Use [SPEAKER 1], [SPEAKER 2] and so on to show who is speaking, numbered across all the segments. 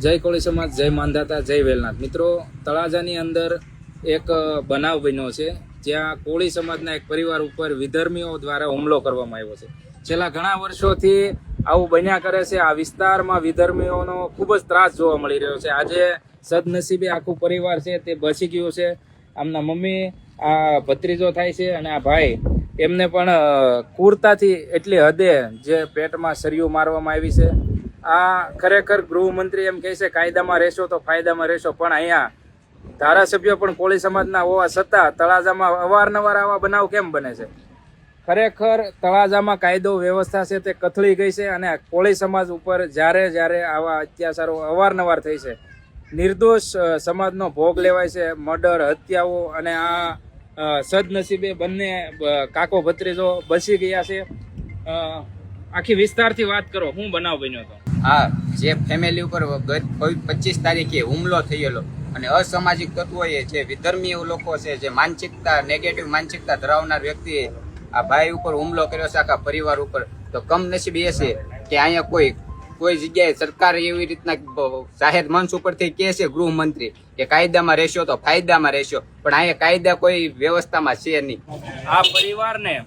[SPEAKER 1] જય કોળી સમાજ, જય માનધાતા, જય વેલનાથ. મિત્રો, તળાજાની અંદર એક બનાવ બન્યો છે જ્યાં કોળી સમાજના એક પરિવાર ઉપર વિધર્મીઓ દ્વારા હુમલો કરવામાં આવ્યો છે. છેલ્લા ઘણા વર્ષોથી આવું બન્યા કરે છે. આ વિસ્તારમાં વિધર્મીઓનો ખૂબ જ ત્રાસ જોવા મળી રહ્યો છે. આજે સદનસીબે આખું પરિવાર છે તે બચી ગયું છે. આમના મમ્મી, આ ભત્રીજો થાય છે અને આ ભાઈ, એમને પણ ક્રૂરતાથી એટલી હદે જે પેટમાં સરિયું મારવામાં આવી છે. આ ખરેખર ગૃહમંત્રી એમ કહે છે કાયદામાં રહેશો તો ફાયદામાં રહેશો, પણ અહીંયા ધારાસભ્યો પણ કોળી સમાજના હોવા છતાં તળાજામાં અવારનવાર આવા બનાવ કેમ બને છે? ખરેખર તળાજામાં કાયદો વ્યવસ્થા છે તે કથળી ગઈ છે અને કોળી સમાજ ઉપર જ્યારે આવા અત્યાચારો અવારનવાર થઈ છે, નિર્દોષ સમાજનો ભોગ લેવાય છે, મર્ડર, હત્યાઓ, અને આ સદનસીબે બંને કાકો ભત્રીજો બચી ગયા છે. આખી વિસ્તારથી વાત કરો, શું બનાવ બન્યો હતો?
[SPEAKER 2] હા, જે ફેમિલી ઉપર ગત 25 તારીખે હુમલો થયેલો અને અસામાજિક તત્વોએ, જે વિધર્મી લોકો છે, જે માનસિકતા, નેગેટિવ માનસિકતા ધરાવનાર વ્યક્તિએ આ ભાઈ ઉપર હુમલો કર્યો છે, આખા પરિવાર ઉપર. તો કમનસીબી એ છે કે અહીંયા કોઈ જગ્યાએ સરકાર એવી રીતના જાહેર મંચ ઉપરથી કહે છે ગૃહમંત્રી કે કાયદામાં રહેશો તો ફાયદામાં રહેશો, પણ અહીંયા કાયદા કોઈ વ્યવસ્થામાં છે નહીં.
[SPEAKER 1] આ પરિવારને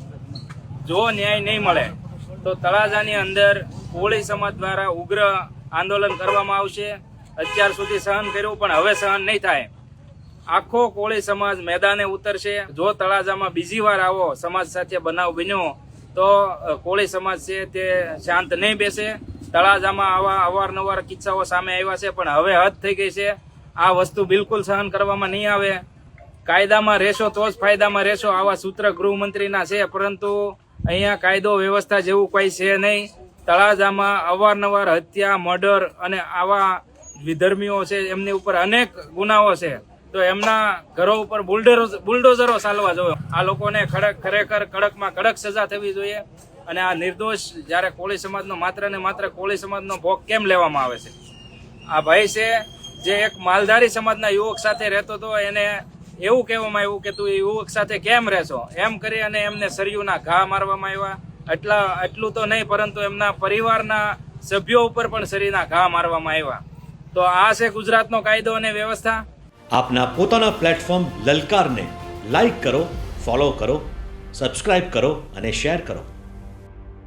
[SPEAKER 1] જો ન્યાય નહીં મળે તો તળાજાની અંદર કોળી સમાજ દ્વારા ઉગ્ર આંદોલન કરવામાં આવશે. અત્યાર સુધી સહન કર્યું, પણ હવે સહન નહીં થાય. આખો કોળી સમાજ મેદાને ઉતરશે. જો તળાજામાં બીજી વાર આવો સમાજ સાથે બનાવ બન્યો તો કોળી સમાજ છે તે શાંત નહીં બેસે. તળાજામાં આવા અવારનવાર કિસ્સાઓ સામે આવ્યા છે, પણ હવે હદ થઈ ગઈ છે. આ વસ્તુ બિલકુલ સહન કરવામાં નહીં આવે. કાયદામાં રહેશો તો જ ફાયદામાં રહેશો, આવા સૂત્ર ગૃહમંત્રીના છે, પરંતુ અહીંયા કાયદો વ્યવસ્થા જેવું કોઈ છે નહીં. તળાજામાં અવારનવાર હત્યા, મર્ડર અને આવા વિધર્મીઓ છે એમની ઉપર અનેક ગુનાઓ છે, તો એમના ઘરો ઉપર બુલડોઝરો ચાલવા જોઈએ. આ લોકોને ખરેખર કડકમાં કડક સજા થવી જોઈએ. અને આ નિર્દોષ જ્યારે કોળી સમાજનો માત્ર ને માત્ર કોળી સમાજનો ભોગ કેમ લેવામાં આવે છે? આ ભાઈ છે જે એક માલધારી સમાજના યુવક સાથે રહેતો હતો, એને એવું કહેવામાં આવ્યું કે તું એ યુવક સાથે કેમ રહેશો, એમ કરી અને એમને સરિયુંના ઘા મારવામાં આવ્યા. એટલું તો નહીં, પરંતુ એમના પરિવારના સભ્યો ઉપર પણ સરિયુંના ઘા મારવામાં આવ્યા. તો આ છે ગુજરાતનો કાયદો અને વ્યવસ્થા.
[SPEAKER 3] આપના પોતાના પ્લેટફોર્મ લલકારને લાઈક કરો, ફોલો કરો, સબસ્ક્રાઇબ કરો અને શેર કરો.